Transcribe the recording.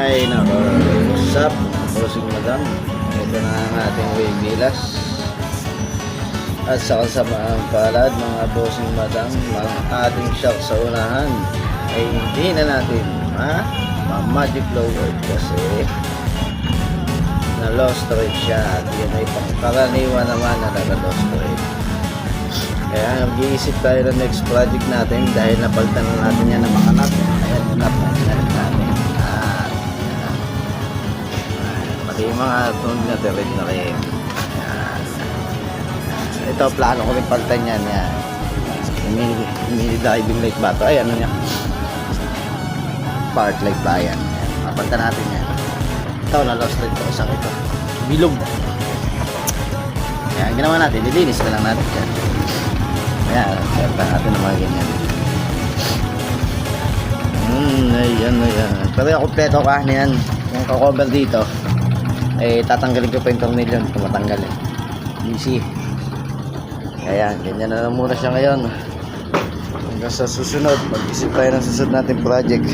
Ay nako, what's up? Bossing madam. Ito na ang ating wave bilas. At sa kasamaan palad mga bossing madam, mga ating shock sa unahan ay hindi na natin ma-magic lower kasi na lost rate siya at yun ay pangkaraniwan naman na naka-lost rate. Kaya mag-iisip tayo ng next project natin dahil napalitan na natin yan ng mga nut. Ayan yung nut na ginalit natin. Pati yung mga tunog na direct na rin. Ito plano ko rin palitan yan. Mini diving light ba ito? Ay ano niya? Park light ba yan? Napalitan natin yan. Ito na lost rate ko isang ito. Bilog. Kaya ginawa natin, nilinis na lang natin yan. Ayan, serta natin ng mga ganyan. Ayan. Pero yung kompleto ka yan. Yung kakover dito, eh tatanggalin ko pa yung tornilyo. Tumatanggal eh. Easy. Ayan, ganyan na lang muna siya ngayon. Hanggang sa susunod, mag-isip tayo ng susunod natin project.